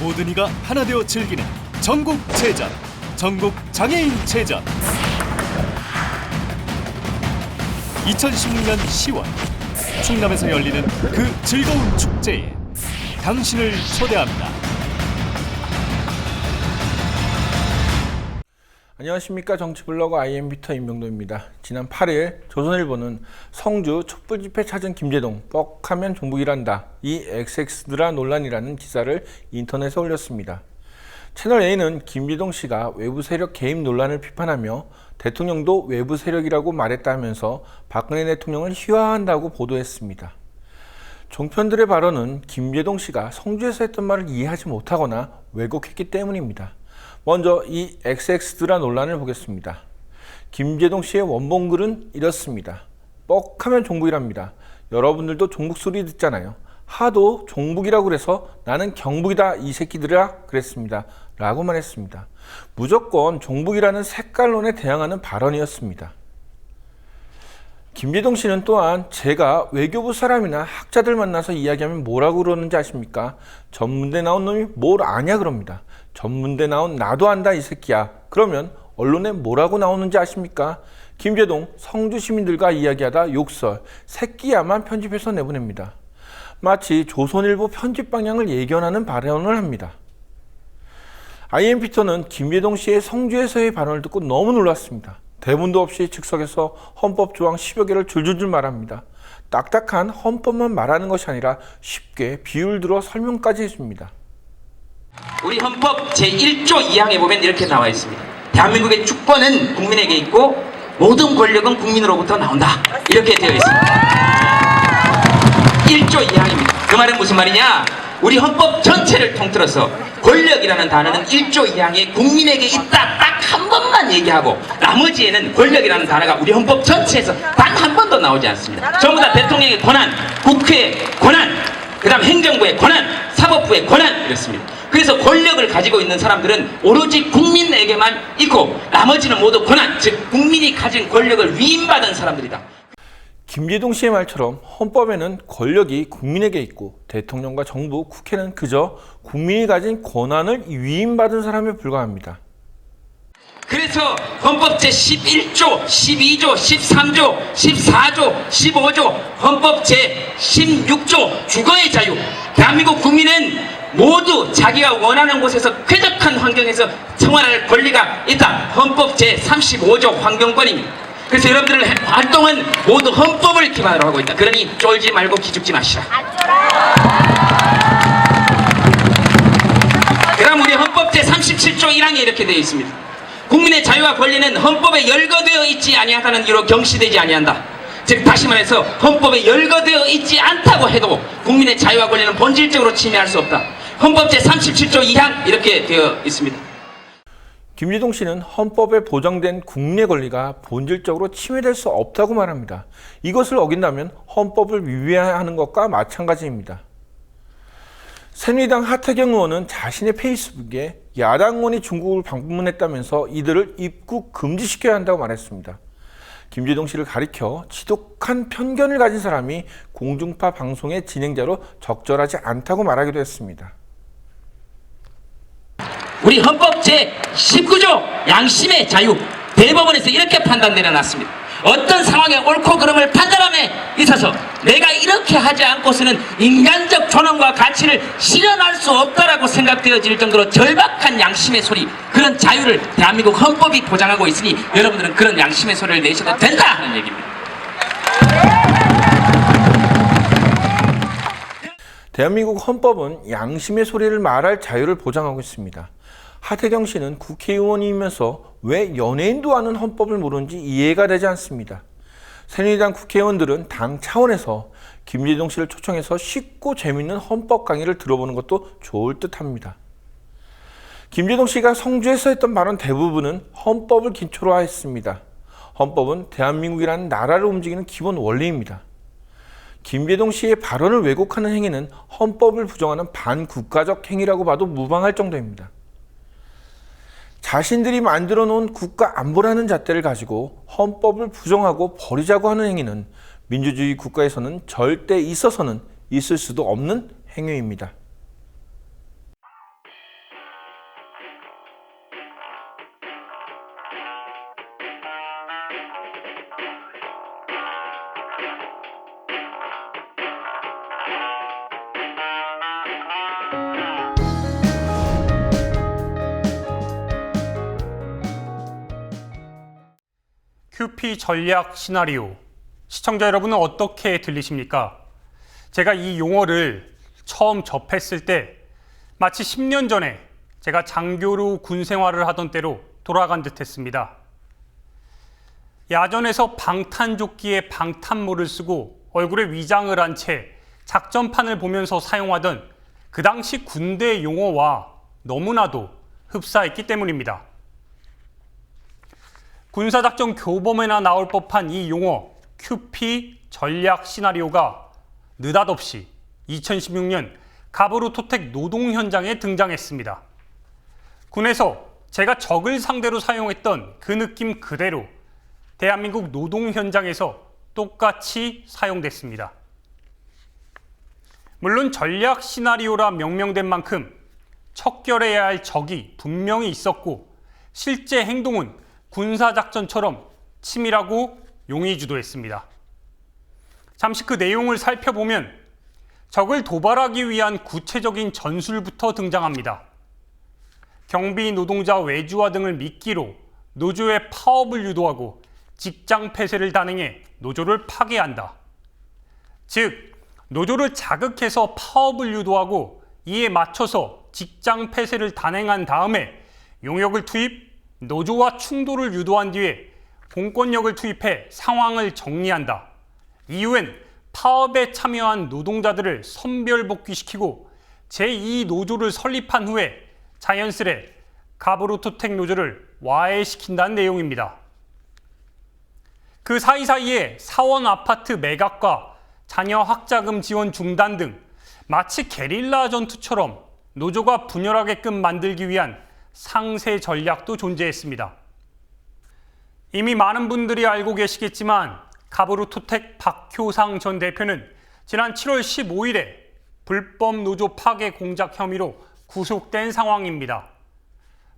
모든 이가 하나 되어 즐기는 전국 제전, 전국 장애인 제전. 2016년 10월 충남에서 열리는 그 즐거운 축제에 당신을 초대합니다. 안녕하십니까. 정치블로거 IMB터 임병도입니다. 지난 8일 조선일보는 성주 촛불집회 찾은 김제동 뻑하면 종북이란다, 이 XX드라 논란이라는 기사를 인터넷에 올렸습니다. 채널A는 김제동 씨가 외부 세력 개입 논란을 비판하며 대통령도 외부 세력이라고 말했다면서 박근혜 대통령을 희화화한다고 보도했습니다. 종편들의 발언은 김제동 씨가 성주에서 했던 말을 이해하지 못하거나 왜곡했기 때문입니다. 먼저 이 XX드라 논란을 보겠습니다. 김제동 씨의 원본글은 이렇습니다. 뻑하면 종북이랍니다. 여러분들도 종북 소리 듣잖아요. 하도 종북이라고 그래서 나는 경북이다 이 새끼들아 그랬습니다. 라고 말했습니다. 무조건 종북이라는 색깔론에 대항하는 발언이었습니다. 김제동 씨는 또한 제가 외교부 사람이나 학자들 만나서 이야기하면 뭐라고 그러는지 아십니까? 전문대 나온 놈이 뭘 아냐 그럽니다. 전문대 나온 나도 안다 이 새끼야. 그러면 언론에 뭐라고 나오는지 아십니까? 김제동 성주 시민들과 이야기하다 욕설, 새끼야만 편집해서 내보냅니다. 마치 조선일보 편집 방향을 예견하는 발언을 합니다. IMB터는 김제동 씨의 성주에서의 발언을 듣고 너무 놀랐습니다. 대본도 없이 즉석에서 헌법 조항 10여 개를 줄줄줄 말합니다. 딱딱한 헌법만 말하는 것이 아니라 쉽게 비유를 들어 설명까지 해줍니다. 우리 헌법 제1조 2항에 보면 이렇게 나와 있습니다. 대한민국의 주권은 국민에게 있고 모든 권력은 국민으로부터 나온다. 이렇게 되어 있습니다. 1조 2항입니다. 그 말은 무슨 말이냐? 우리 헌법 전체를 통틀어서 권력이라는 단어는 1조 2항에 국민에게 있다 딱 한 번만 얘기하고 나머지에는 권력이라는 단어가 우리 헌법 전체에서 단 한 번도 나오지 않습니다. 전부 다 대통령의 권한, 국회의 권한, 그 다음 행정부의 권한, 사법부의 권한 이렇습니다. 그래서 권력을 가지고 있는 사람들은 오로지 국민에게만 있고 나머지는 모두 권한, 즉 국민이 가진 권력을 위임받은 사람들이다. 김제동 씨의 말처럼 헌법에는 권력이 국민에게 있고 대통령과 정부, 국회는 그저 국민이 가진 권한을 위임받은 사람에 불과합니다. 그래서 헌법 제11조, 12조, 13조, 14조, 15조, 헌법 제16조 주거의 자유, 대한민국 국민은 모두 자기가 원하는 곳에서 쾌적한 환경에서 생활할 권리가 있다. 헌법 제35조 환경권입니다. 그래서 여러분들의 활동은 모두 헌법을 기반으로 하고 있다. 그러니 쫄지 말고 기죽지 마시라. 그럼 우리 헌법 제37조 1항에 이렇게 되어 있습니다. 국민의 자유와 권리는 헌법에 열거되어 있지 아니하다는 이유로 경시되지 아니한다. 즉 다시 말해서 헌법에 열거되어 있지 않다고 해도 국민의 자유와 권리는 본질적으로 침해할 수 없다. 헌법 제37조 2항 이렇게 되어 있습니다. 김제동 씨는 헌법에 보장된 국민의 권리가 본질적으로 침해될 수 없다고 말합니다. 이것을 어긴다면 헌법을 위배하는 것과 마찬가지입니다. 새누리당 하태경 의원은 자신의 페이스북에 야당 의원이 중국을 방문했다면서 이들을 입국 금지시켜야 한다고 말했습니다. 김제동 씨를 가리켜 지독한 편견을 가진 사람이 공중파 방송의 진행자로 적절하지 않다고 말하기도 했습니다. 우리 헌법 제19조 양심의 자유, 대법원에서 이렇게 판단 내려놨습니다. 어떤 상황에 옳고 그름을 판단함에 있어서 내가 이렇게 하지 않고서는 인간적 존엄과 가치를 실현할 수 없다라고 생각되어질 정도로 절박한 양심의 소리, 그런 자유를 대한민국 헌법이 보장하고 있으니 여러분들은 그런 양심의 소리를 내셔도 된다 하는 얘기입니다. 대한민국 헌법은 양심의 소리를 말할 자유를 보장하고 있습니다. 하태경 씨는 국회의원이면서 왜 연예인도 아는 헌법을 모르는지 이해가 되지 않습니다. 새누리당 국회의원들은 당 차원에서 김제동 씨를 초청해서 쉽고 재미있는 헌법 강의를 들어보는 것도 좋을 듯합니다. 김제동 씨가 성주에서 했던 발언 대부분은 헌법을 기초로 했습니다. 헌법은 대한민국이라는 나라를 움직이는 기본 원리입니다. 김제동 씨의 발언을 왜곡하는 행위는 헌법을 부정하는 반국가적 행위라고 봐도 무방할 정도입니다. 자신들이 만들어 놓은 국가 안보라는 잣대를 가지고 헌법을 부정하고 버리자고 하는 행위는 민주주의 국가에서는 절대 있어서는 있을 수도 없는 행위입니다. QP 전략 시나리오. 시청자 여러분은 어떻게 들리십니까? 제가 이 용어를 처음 접했을 때 마치 10년 전에 제가 장교로 군 생활을 하던 때로 돌아간 듯 했습니다. 야전에서 방탄조끼에 방탄모를 쓰고 얼굴에 위장을 한 채 작전판을 보면서 사용하던 그 당시 군대 용어와 너무나도 흡사했기 때문입니다. 군사작전 교범에나 나올 법한 이 용어 QP 전략 시나리오가 느닷없이 2016년 가브르토텍 노동 현장에 등장했습니다. 군에서 제가 적을 상대로 사용했던 그 느낌 그대로 대한민국 노동 현장에서 똑같이 사용됐습니다. 물론 전략 시나리오라 명명된 만큼 척결해야 할 적이 분명히 있었고 실제 행동은 군사작전처럼 치밀하고 용의 주도했습니다. 잠시 그 내용을 살펴보면 적을 도발하기 위한 구체적인 전술부터 등장합니다. 경비 노동자 외주화 등을 미끼로 노조의 파업을 유도하고 직장 폐쇄를 단행해 노조를 파괴한다. 즉, 노조를 자극해서 파업을 유도하고 이에 맞춰서 직장 폐쇄를 단행한 다음에 용역을 투입, 노조와 충돌을 유도한 뒤에 공권력을 투입해 상황을 정리한다. 이후엔 파업에 참여한 노동자들을 선별복귀시키고 제2 노조를 설립한 후에 자연스레 가브르토텍 노조를 와해시킨다는 내용입니다. 그 사이사이에 사원 아파트 매각과 자녀 학자금 지원 중단 등 마치 게릴라 전투처럼 노조가 분열하게끔 만들기 위한 상세 전략도 존재했습니다. 이미 많은 분들이 알고 계시겠지만 가브르토텍 박효상 전 대표는 지난 7월 15일에 불법 노조 파괴 공작 혐의로 구속된 상황입니다.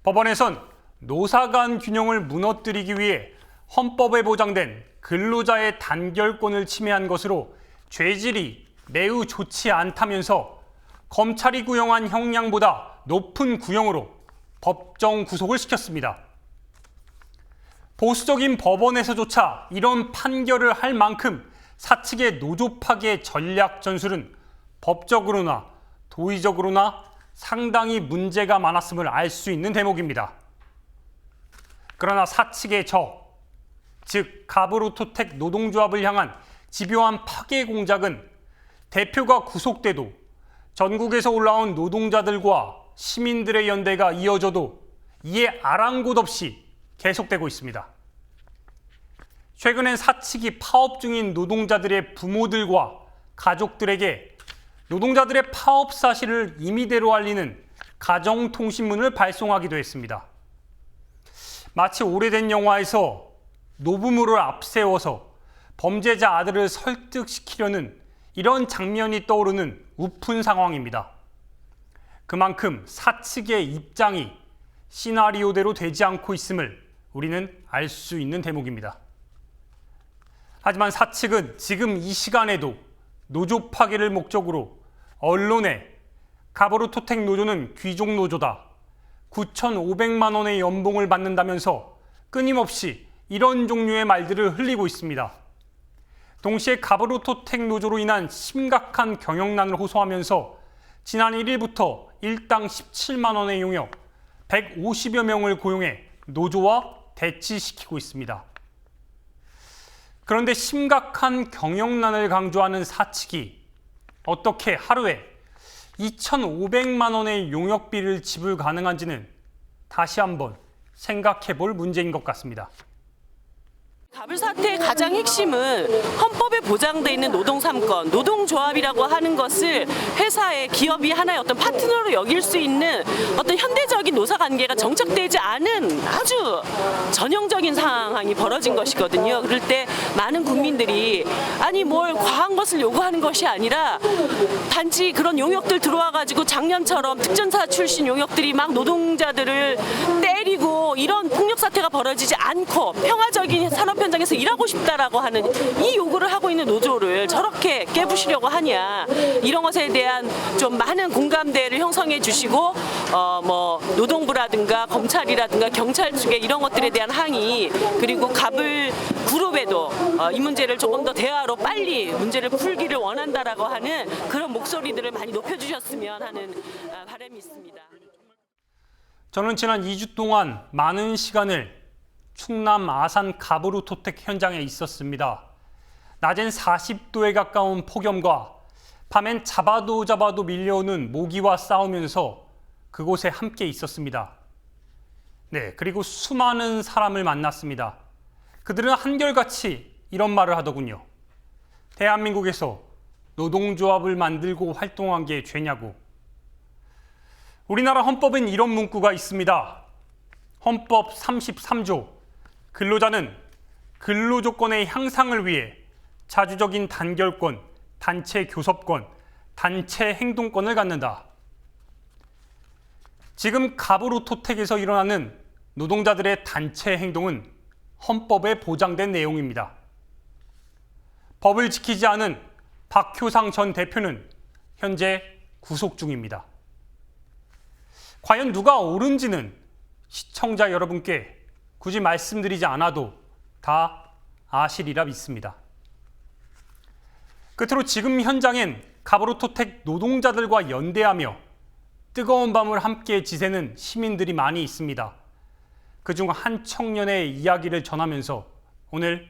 법원에선 노사 간 균형을 무너뜨리기 위해 헌법에 보장된 근로자의 단결권을 침해한 것으로 죄질이 매우 좋지 않다면서 검찰이 구형한 형량보다 높은 구형으로 법정 구속을 시켰습니다. 보수적인 법원에서조차 이런 판결을 할 만큼 사측의 노조 파괴 전략 전술은 법적으로나 도의적으로나 상당히 문제가 많았음을 알 수 있는 대목입니다. 그러나 사측의 적, 즉 가브르토텍 노동조합을 향한 집요한 파괴 공작은 대표가 구속돼도 전국에서 올라온 노동자들과 시민들의 연대가 이어져도 이에 아랑곳 없이 계속되고 있습니다. 최근엔 사측이 파업 중인 노동자들의 부모들과 가족들에게 노동자들의 파업 사실을 임의대로 알리는 가정통신문을 발송하기도 했습니다. 마치 오래된 영화에서 노부모를 앞세워서 범죄자 아들을 설득시키려는 이런 장면이 떠오르는 우픈 상황입니다. 그만큼 사측의 입장이 시나리오대로 되지 않고 있음을 우리는 알 수 있는 대목입니다. 하지만 사측은 지금 이 시간에도 노조 파괴를 목적으로 언론에 가브르토텍 노조는 귀족 노조다, 9,500만 원의 연봉을 받는다면서 끊임없이 이런 종류의 말들을 흘리고 있습니다. 동시에 가브르토텍 노조로 인한 심각한 경영난을 호소하면서 지난 1일부터 일당 17만 원의 용역, 150여 명을 고용해 노조와 대치시키고 있습니다. 그런데 심각한 경영난을 강조하는 사측이 어떻게 하루에 2,500만 원의 용역비를 지불 가능한지는 다시 한번 생각해 볼 문제인 것 같습니다. 가불 사태의 가장 핵심은 헌법에 보장되어 있는 노동 3권, 노동조합이라고 하는 것을 회사의 기업이 하나의 어떤 파트너로 여길 수 있는 어떤 현대적인 노사관계가 정착되지 않은 아주 전형적인 상황이 벌어진 것이거든요. 그럴 때 많은 국민들이 아니 뭘 과한 것을 요구하는 것이 아니라 단지 그런 용역들 들어와가지고 작년처럼 특전사 출신 용역들이 막 노동자들을 때리고 이런 폭력 사태가 벌어지지 않고 평화적인 산업 현장에서 일하고 싶다라고 하는 이 요구를 하고 있는 노조를 저렇게 깨부시려고 하냐, 이런 것에 대한 좀 많은 공감대를 형성해 주시고 뭐 노동부라든가 검찰이라든가 경찰 측에 이런 것들에 대한 항의, 그리고 갑을 그룹에도 이 문제를 조금 더 대화로 빨리 문제를 풀기를 원한다라고 하는 그런 목소리들을 많이 높여주셨으면 하는 바람이 있습니다. 저는 지난 2주 동안 많은 시간을 충남 아산 가브루토텍 현장에 있었습니다. 낮엔 40도에 가까운 폭염과 밤엔 잡아도 밀려오는 모기와 싸우면서 그곳에 함께 있었습니다. 네, 그리고 수많은 사람을 만났습니다. 그들은 한결같이 이런 말을 하더군요. 대한민국에서 노동조합을 만들고 활동한 게 죄냐고. 우리나라 헌법엔 이런 문구가 있습니다. 헌법 33조. 근로자는 근로조건의 향상을 위해 자주적인 단결권, 단체 교섭권, 단체 행동권을 갖는다. 지금 가브루토텍에서 일어나는 노동자들의 단체 행동은 헌법에 보장된 내용입니다. 법을 지키지 않은 박효상 전 대표는 현재 구속 중입니다. 과연 누가 옳은지는 시청자 여러분께 굳이 말씀드리지 않아도 다 아시리라 믿습니다. 끝으로 지금 현장엔 가브루토텍 노동자들과 연대하며 뜨거운 밤을 함께 지새는 시민들이 많이 있습니다. 그중 한 청년의 이야기를 전하면서 오늘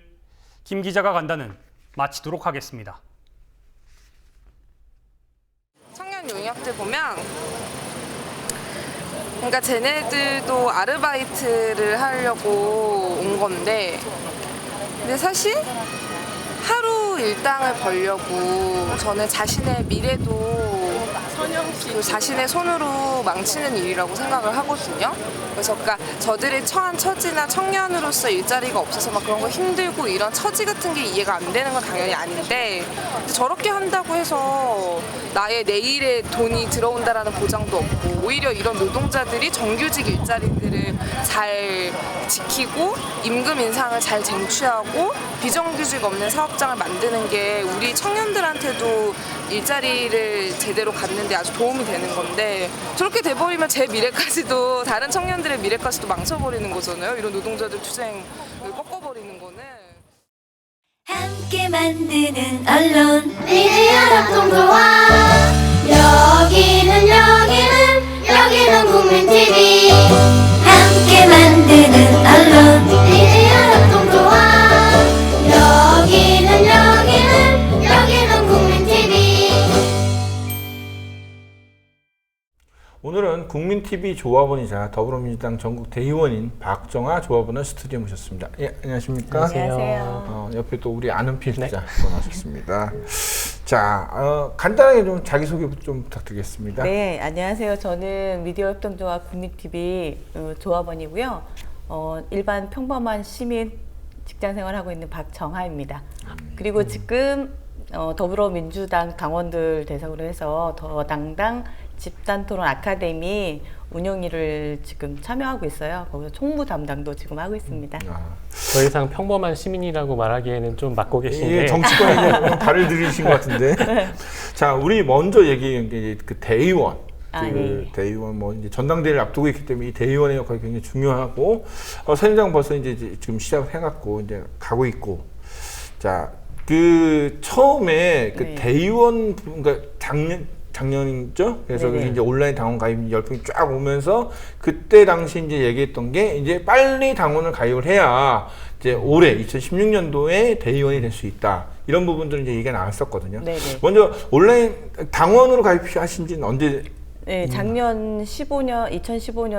김 기자가 간다는 마치도록 하겠습니다. 청년 용역들 보면 그러니까 쟤네들도 아르바이트를 하려고 온 건데, 근데 사실 하루 일당을 벌려고 저는 자신의 미래도 그 자신의 손으로 망치는 일이라고 생각을 하거든요. 그래서 그러니까 저들의 처한 처지나 청년으로서 일자리가 없어서 막 그런 거 힘들고 이런 처지 같은 게 이해가 안 되는 건 당연히 아닌데, 저렇게 한다고 해서 나의 내일에 돈이 들어온다라는 보장도 없고, 오히려 이런 노동자들이 정규직 일자리들을 잘 지키고 임금 인상을 잘 쟁취하고 비정규직 없는 사업장을 만드는 게 우리 청년들한테도 일자리를 제대로 갖는데 아주 도움이 되는 건데, 저렇게 돼버리면 제 미래까지도, 다른 청년들의 미래까지도 망쳐버리는 거잖아요. 이런 노동자들 투쟁을 꺾어버리는 거는. 함께 만드는 언론 미디어 협동조합. 여기는 국민TV. 함께 만드는 언론 미디어 협동조합. 여기는 국민TV. 오늘은 국민TV 조합원이자 더불어민주당 전국 대의원인 박정아 조합원을 스튜디오에 모셨습니다. 예, 안녕하십니까? 안녕하세요. 옆에 또 우리 아는 필자 나오셨습니다. 자, 간단하게 좀 자기소개 좀 부탁드리겠습니다. 네, 안녕하세요. 저는 미디어 협동조합 국민TV 조합원이고요. 일반 평범한 시민 직장생활 하고 있는 박정아입니다. 그리고 지금 더불어민주당 당원들 대상으로 해서 더당당 집단토론 아카데미 운영 일을 지금 참여하고 있어요. 거기서 총무 담당도 지금 하고 있습니다. 더 이상 평범한 시민이라고 말하기에는 좀 막고 계신데. 예, 정치권에 발을 들이신 것 같은데. 자, 우리 먼저 얘기한 게 그 대의원. 대의원 뭐 이제 전당대회를 앞두고 있기 때문에 이 대의원의 역할이 굉장히 중요하고, 새누리당 벌써 이제 지금 시작해갖고 이제 가고 있고. 자, 그 처음에 그 대의원, 그러니까 작년이죠. 그래서 이제 온라인 당원 가입 열풍이 쫙 오면서 그때 당시 이제 얘기했던 게, 이제 빨리 당원을 가입을 해야 이제 올해 2016년도에 대의원이 될 수 있다. 이런 부분들은 이제 얘기가 나왔었거든요. 먼저 온라인 당원으로 가입하신 지는 언제? 네, 작년 2015년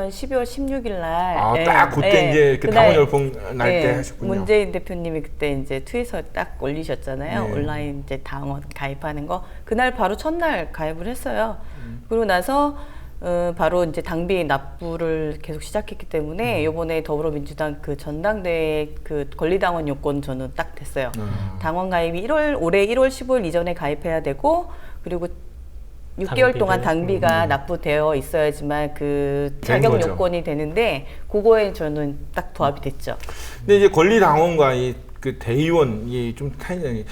12월 16일 날. 딱 그때 이제 그 당원 열풍 날 때 하셨군요. 문재인 대표님이 그때 이제 트윗에 딱 올리셨잖아요. 온라인 이제 당원 가입하는 거. 그날 바로 첫날 가입을 했어요. 그리고 나서 바로 이제 당비 납부를 계속 시작했기 때문에 이번에 더불어민주당 그 전당대회 그 권리당원 요건 저는 딱 됐어요. 당원 가입이 올해 1월 15일 이전에 가입해야 되고, 그리고 6개월 동안 당비가 납부되어 있어야지만 그 자격 요건이 되는데, 그거에 저는 딱 도합이 됐죠. 근데 이제 권리당원과 그 대의원이 좀 타이밍이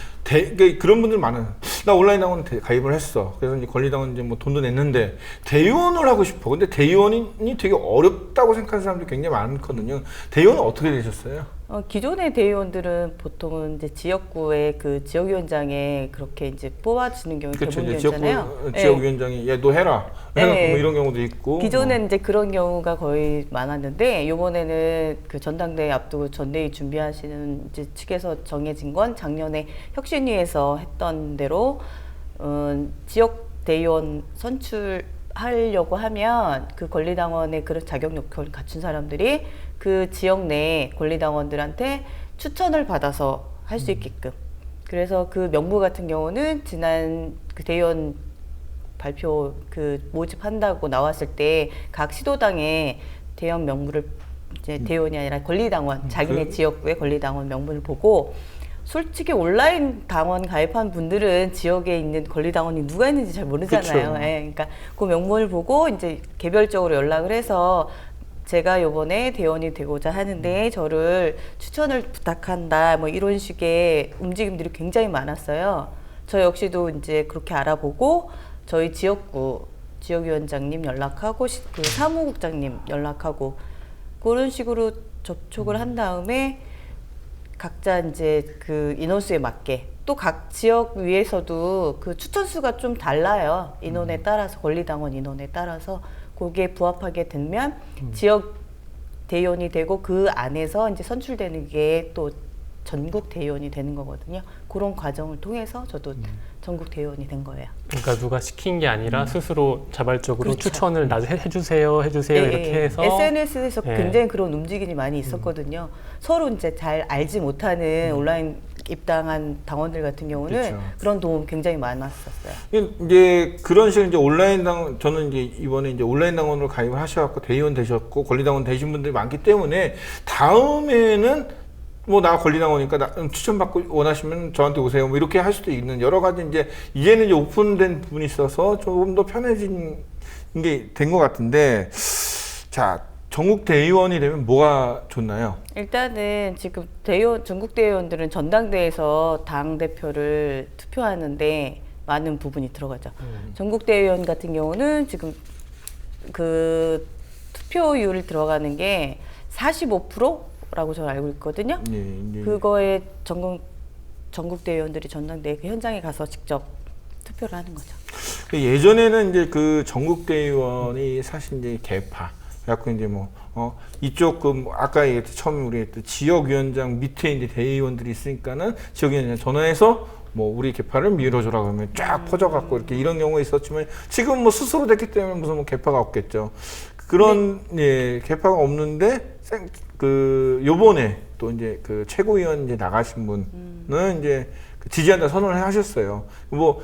그런 분들 많아요. 나 온라인 당원 가입을 했어. 그래서 이제 권리당원 이제 뭐 돈도 냈는데 대의원을 하고 싶어. 근데 대의원이 되게 어렵다고 생각하는 사람들이 굉장히 많거든요. 대의원은 어떻게 되셨어요? 기존의 대의원들은 보통은 이제 지역구의 그 지역위원장에 그렇게 이제 뽑아지는 경우가 그렇죠. 대부분이었잖아요. 지역위원장이 야 너 해라. 해라. 네. 뭐 이런 경우도 있고. 기존에는 이제 그런 경우가 거의 많았는데 이번에는 그 전당대회 앞두고 전대회 준비하시는 이제 측에서 정해진 건 작년에 혁신위에서 했던 대로 지역 대의원 선출하려고 하면 그 권리당원의 그런 자격 요건을 갖춘 사람들이 그 지역 내 권리당원들한테 추천을 받아서 할 수 있게끔. 그래서 그 명부 같은 경우는 지난 그 대의원 발표 그 모집한다고 나왔을 때 각 시도당에 대의원 명부를 이제 대의원이 아니라 권리당원 자기네 지역구의 권리당원 명부를 보고 솔직히 온라인 당원 가입한 분들은 지역에 있는 권리당원이 누가 있는지 잘 모르잖아요. 그쵸. 예, 그러니까 그 명부를 보고 이제 개별적으로 연락을 해서 제가 요번에 대의원이 되고자 하는데 저를 추천을 부탁한다. 뭐 이런 식의 움직임들이 굉장히 많았어요. 저 역시도 이제 그렇게 알아보고 저희 지역구 지역위원장님 연락하고 그 사무국장님 연락하고 그런 식으로 접촉을 한 다음에 각자 이제 그 인원수에 맞게 또 각 지역 위에서도 그 추천수가 좀 달라요. 인원에 따라서 권리당원 인원에 따라서 거기에 부합하게 되면 지역 대의원이 되고 그 안에서 이제 선출되는 게 또 전국 대의원이 되는 거거든요. 그런 과정을 통해서 저도 전국 대의원이 된 거예요. 그러니까 누가 시킨 게 아니라 스스로 자발적으로 그렇죠. 추천을 나도 해주세요 이렇게 해서 SNS에서 예. 굉장히 그런 움직임이 많이 있었거든요. 서로 이제 잘 알지 못하는 온라인 입당한 당원들 같은 경우는 그렇죠. 그런 도움 굉장히 많았었어요. 이제 그런 식으로 이제 온라인 당원 저는 이제 이번에 이제 온라인 당원으로 가입을 하셔갖고 대의원 되셨고 권리당원 되신 분들이 많기 때문에 다음에는 뭐 나 권리당원이니까 추천받고 원하시면 저한테 오세요. 뭐 이렇게 할 수도 있는 여러 가지 이제는 이제 오픈된 부분이 있어서 조금 더 편해진 게 된 것 같은데 자 전국 대의원이 되면 뭐가 좋나요? 일단은 지금 전국 대의원들은 전당대회에서 당 대표를 투표하는데 많은 부분이 들어가죠. 전국 대의원 같은 경우는 지금 그 투표율 들어가는 게 45%라고 저는 알고 있거든요. 네. 그거에 전국 대의원들이 전당대회 그 현장에 가서 직접 투표를 하는 거죠. 예전에는 이제 그 전국 대의원이 사실 이제 개파. 그래갖고 이제 이쪽 아까 얘기했던 처음 우리 했던 지역위원장 밑에 이제 대의원들이 있으니까는 지역위원장 전화해서 뭐 우리 개파를 밀어줘라 그러면 쫙 퍼져갖고 이렇게 이런 경우가 있었지만 지금 뭐 스스로 됐기 때문에 무슨 개파가 없겠죠. 그런 예 개파가 없는데 요번에 또 이제 그 최고위원 이제 나가신 분은 이제 지지한다 선언을 하셨어요. 뭐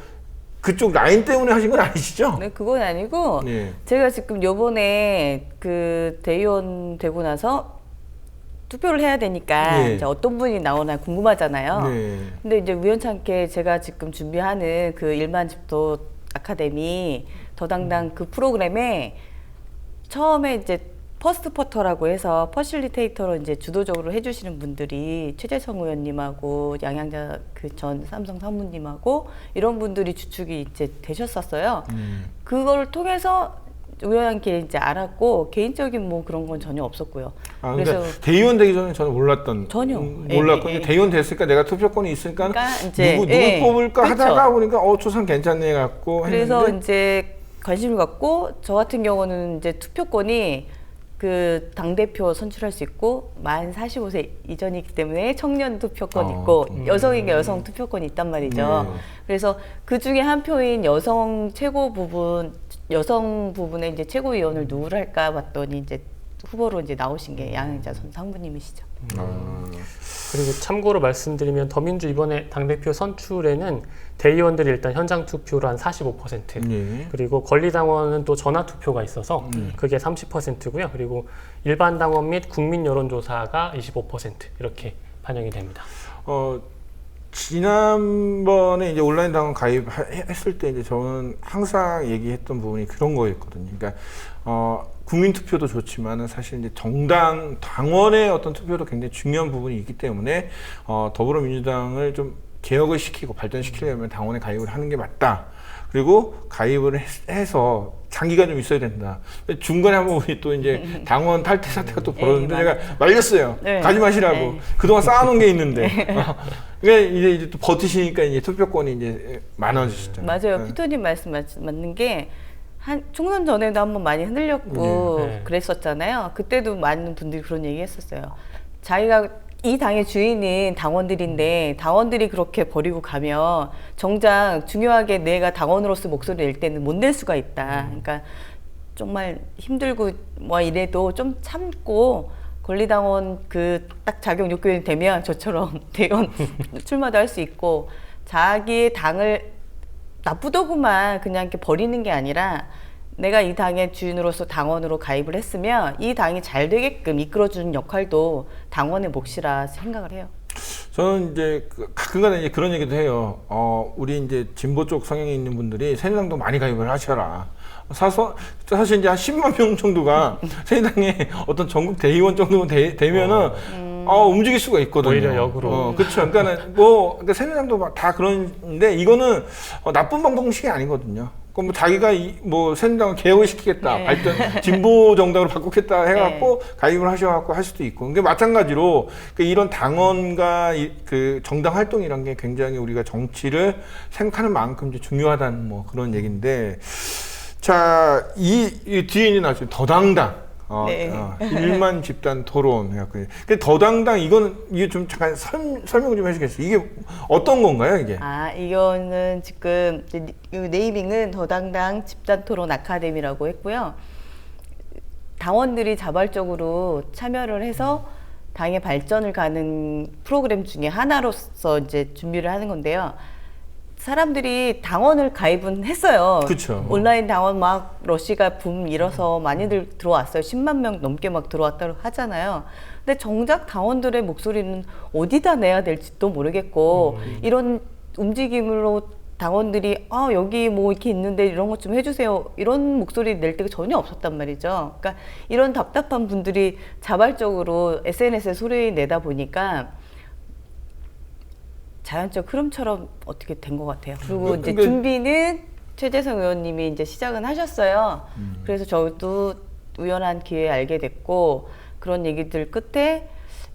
그쪽 라인 때문에 하신 건 아니시죠? 네, 그건 아니고 네. 제가 지금 요번에 그 대의원 되고 나서 투표를 해야 되니까 네. 이제 어떤 분이 나오나 궁금하잖아요. 네. 근데 이제 우연찮게 제가 지금 준비하는 그 일만 집도 아카데미 더당당 그 프로그램에 처음에 이제 퍼스트 퍼터라고 해서 퍼실리테이터로 이제 주도적으로 해주시는 분들이 최재성 의원님하고 양양자 그 전 삼성 사무님하고 이런 분들이 주축이 이제 되셨었어요. 그걸 통해서 우연하게 이제 알았고 개인적인 뭐 그런 건 전혀 없었고요. 그러니까 대의원 되기 전에 저는 전혀 몰랐고 대의원 됐으니까 내가 투표권이 있으니까 이제 누구 뽑을까 그렇죠. 하다가 보니까 조선 괜찮네 갖고 그래서 했는데 이제 관심을 갖고 저 같은 경우는 이제 투표권이 그 당대표 선출할 수 있고 만 45세 이전이기 때문에 청년 투표권 있고 여성에게 여성 투표권이 있단 말이죠. 그래서 그 중에 한 표인 여성 부분에 이제 최고위원을 누구를 할까 봤더니 이제 후보로 이제 나오신 게 양양자 전 상무님이시죠. 그리고 참고로 말씀드리면 더민주 이번에 당대표 선출에는 대의원들이 일단 현장 투표로 한 45% 그리고 권리당원은 또 전화 투표가 있어서 그게 30%고요. 그리고 일반 당원 및 국민 여론조사가 25% 이렇게 반영이 됩니다. 지난번에 이제 온라인 당원 가입했을 때 이제 저는 항상 얘기했던 부분이 그런 거였거든요. 그러니까 국민 투표도 좋지만은 사실 이제 당원의 어떤 투표도 굉장히 중요한 부분이 있기 때문에 더불어민주당을 좀 개혁을 시키고 발전시키려면 당원에 가입을 하는 게 맞다. 그리고 가입을 해서 장기가 좀 있어야 된다. 중간에 한번 우리 또 이제 당원 탈퇴 사태가 또 벌어졌는데 제가 말렸어요. 네. 가지 마시라고. 네. 그동안 쌓아놓은 게 있는데. 그러니까 이제 또 버티시니까 이제 투표권이 이제 많아지시잖아요. 맞아요. 네. 피토님 말씀 맞는 게 총선 전에도 한번 많이 흔들렸고 네. 그랬었잖아요. 그때도 많은 분들이 그런 얘기 했었어요. 자기가 이 당의 주인인 당원들인데 당원들이 그렇게 버리고 가면 정작 중요하게 내가 당원으로서 목소리를 낼 때는 못 낼 수가 있다. 그러니까 정말 힘들고 뭐 이래도 좀 참고 권리당원 그 딱 자격 요건이 되면 저처럼 대의원 출마도 할 수 있고 자기의 당을 나쁘더구만 그냥 이렇게 버리는 게 아니라 내가 이 당의 주인으로서 당원으로 가입을 했으면 이 당이 잘 되게끔 이끌어주는 역할도 당원의 몫이라 생각을 해요. 저는 이제 가끔가다 이제 그런 얘기도 해요. 우리 이제 진보 쪽 성향이 있는 분들이 새누리당도 많이 가입을 하셔라. 사실 이제 한 10만 명 정도가 새누리당의 어떤 전국 대의원 정도면 되면은 움직일 수가 있거든요. 오히려 역으로. 그렇죠. 그러니까 새누리당도 다 그런데 이거는 나쁜 방송식이 아니거든요. 그럼 뭐 자기가 뭐 새누리당을 개혁을 시키겠다, 발전 진보 정당으로 바꾸겠다 해갖고 가입을 하셔갖고 할 수도 있고. 근데 마찬가지로 이런 당원과 그 정당 활동이란 게 굉장히 우리가 정치를 생각하는 만큼 이제 중요하다는 뭐 그런 얘기인데, 자, 이 뒤에 있는 아주 더당당. 네. 1만 집단 토론 해갖고. 더당당 이게 좀 잠깐 설명을 좀 해주겠어요. 이게 어떤 건가요, 이게? 이거는 지금 이 네이밍은 더당당 집단 토론 아카데미라고 했고요. 당원들이 자발적으로 참여를 해서 당의 발전을 가는 프로그램 중에 하나로서 이제 준비를 하는 건데요. 사람들이 당원을 가입은 했어요. 그쵸. 온라인 당원 막 러시가 붐 일어서 많이들 들어왔어요. 10만 명 넘게 막 들어왔다고 하잖아요. 근데 정작 당원들의 목소리는 어디다 내야 될지도 모르겠고 이런 움직임으로 당원들이 여기 뭐 이렇게 있는데 이런 것 좀 해주세요. 이런 목소리 낼 때가 전혀 없었단 말이죠. 그러니까 이런 답답한 분들이 자발적으로 SNS에 소리 내다 보니까 자연적 흐름처럼 어떻게 된 것 같아요. 그리고 이제 준비는 최재성 의원님이 이제 시작은 하셨어요. 그래서 저도 우연한 기회에 알게 됐고 그런 얘기들 끝에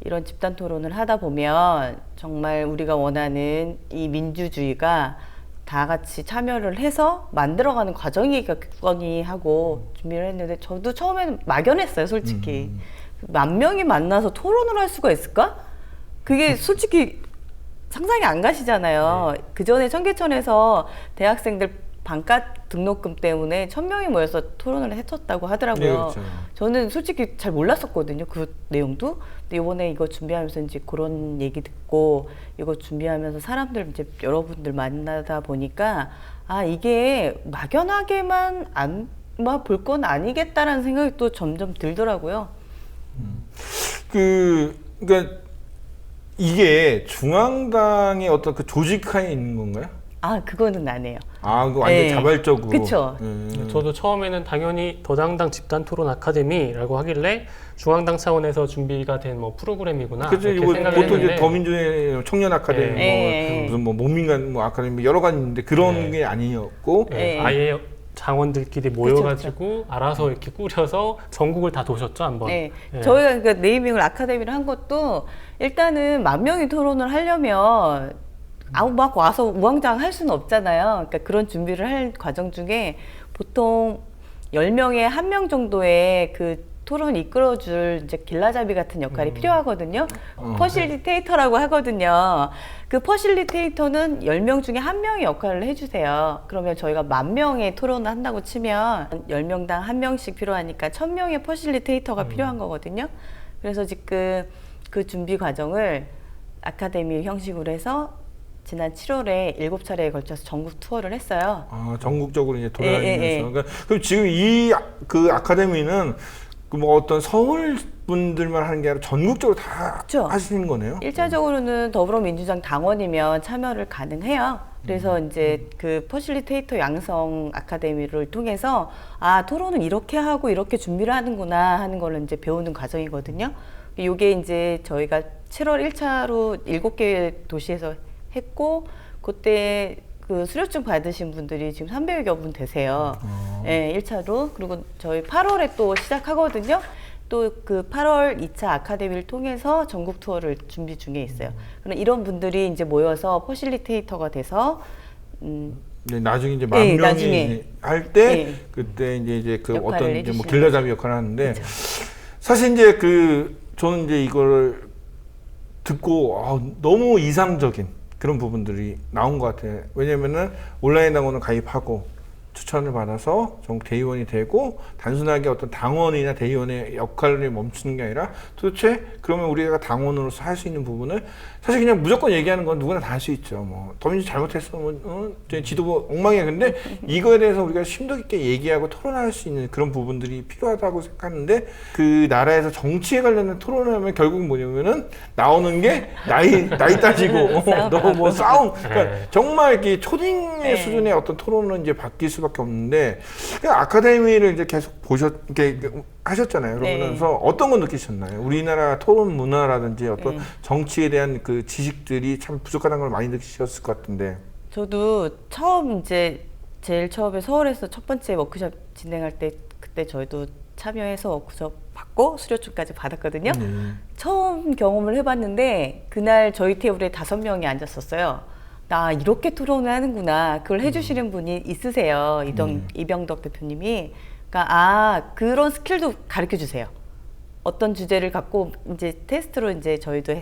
이런 집단 토론을 하다 보면 정말 우리가 원하는 이 민주주의가 다 같이 참여를 해서 만들어가는 과정이겠거니 하고 준비를 했는데 저도 처음에는 막연했어요, 솔직히. 10,000명이 만나서 토론을 할 수가 있을까? 그게 솔직히 상상이 안 가시잖아요. 그 전에 청계천에서 대학생들 반값 등록금 때문에 1,000명이 모여서 토론을 했었다고 하더라고요. 네, 그렇죠. 저는 솔직히 잘 몰랐었거든요. 그 내용도. 근데 이번에 이거 준비하면서 이제 그런 얘기 듣고 이거 준비하면서 사람들 이제 여러분들 만나다 보니까 이게 막연하게만 안 볼 건 아니겠다라는 생각이 또 점점 들더라고요. 그러니까 이게 중앙당의 어떤 그 조직하에 있는 건가요? 그거는 안 해요. 그거 완전 자발적으로. 그쵸. 저도 처음에는 당연히 더당당 집단 토론 아카데미라고 하길래 중앙당 차원에서 준비가 된 뭐 프로그램이구나. 그렇죠. 이렇게 이거 생각을 보통 했는데 이제 더민주의 청년 아카데미, 무슨 뭐 목민간 뭐 아카데미 여러 가지 있는데 그런 게 아니었고, 아예 장원들끼리 모여가지고 알아서 이렇게 꾸려서 전국을 다 도셨죠, 한번. 저희가 그 네이밍을 아카데미를 한 것도 일단은 10,000명이 토론을 하려면 막 와서 우왕좌왕 할 수는 없잖아요. 그러니까 그런 준비를 할 과정 중에 보통 10명에 1명 정도의 그 토론을 이끌어줄 이제 길라잡이 같은 역할이 필요하거든요. 퍼실리테이터라고 하거든요. 그 퍼실리테이터는 10명 중에 1명의 역할을 해주세요. 그러면 저희가 10,000명의 토론을 한다고 치면 10명당 1명씩 필요하니까 1,000명의 퍼실리테이터가 필요한 거거든요. 그래서 지금 그 준비 과정을 아카데미 형식으로 해서 지난 7월에 7차례에 걸쳐서 전국 투어를 했어요. 전국적으로 이제 돌아다니면서. 그러니까 그럼 지금 그 아카데미는 뭐 어떤 서울 분들만 하는 게 아니라 전국적으로 다 하시는 거네요? 1차적으로는 더불어민주당 당원이면 참여를 가능해요. 그래서 이제 그 퍼실리테이터 양성 아카데미를 통해서 토론은 이렇게 하고 이렇게 준비를 하는구나 하는 걸 이제 배우는 과정이거든요. 이게 이제 저희가 7월 1차로 7개 도시에서 했고 그때 그 수료증 받으신 분들이 지금 300여 분 되세요. 예, 1차로. 그리고 저희 8월에 또 시작하거든요. 또 그 8월 2차 아카데미를 통해서 전국 투어를 준비 중에 있어요. 그럼 이런 분들이 이제 모여서 퍼실리테이터가 돼서 네, 나중에 이제 만 명이 나중에. 할 때 네. 그때 이제 그 역할을 어떤 이제 뭐 해주시는 길라잡이 역할을 하는데 사실 이제 저는 이제 이걸 듣고 너무 이상적인 그런 부분들이 나온 것 같아요. 왜냐면은 온라인 당원을 가입하고 추천을 받아서 전국 대의원이 되고 단순하게 어떤 당원이나 대의원의 역할을 멈추는 게 아니라 도대체 그러면 우리가 당원으로서 할 수 있는 부분을 사실 그냥 무조건 얘기하는 건 누구나 다 할 수 있죠. 뭐 더민주 잘못했어, 지도부 엉망이야. 근데 이거에 대해서 우리가 심도 깊게 얘기하고 토론할 수 있는 그런 부분들이 필요하다고 생각하는데 그 나라에서 정치에 관련된 토론을 하면 결국 뭐냐면은 나오는 게 나이 따지고 너 뭐 싸움. 그러니까 정말 이렇게 초딩의 수준의 어떤 토론은 이제 바뀔 수밖에 없는데 아카데미를 이제 계속 이렇게 하셨잖아요. 그러면서 어떤 건 느끼셨나요? 우리나라 토론 문화라든지 어떤 정치에 대한 그 지식들이 참 부족하다는 걸 많이 느끼셨을 것 같은데. 저도 처음 이제 제일 처음에 서울에서 첫 번째 워크숍 진행할 때 그때 저희도 참여해서 워크숍 받고 수료증까지 받았거든요. 처음 경험을 해봤는데 그날 저희 테이블에 5명이 앉았었어요. 나 이렇게 토론을 하는구나. 그걸 해주시는 분이 있으세요. 이병덕 대표님이. 그러니까 그런 스킬도 가르쳐 주세요. 어떤 주제를 갖고 이제 테스트로 이제 저희도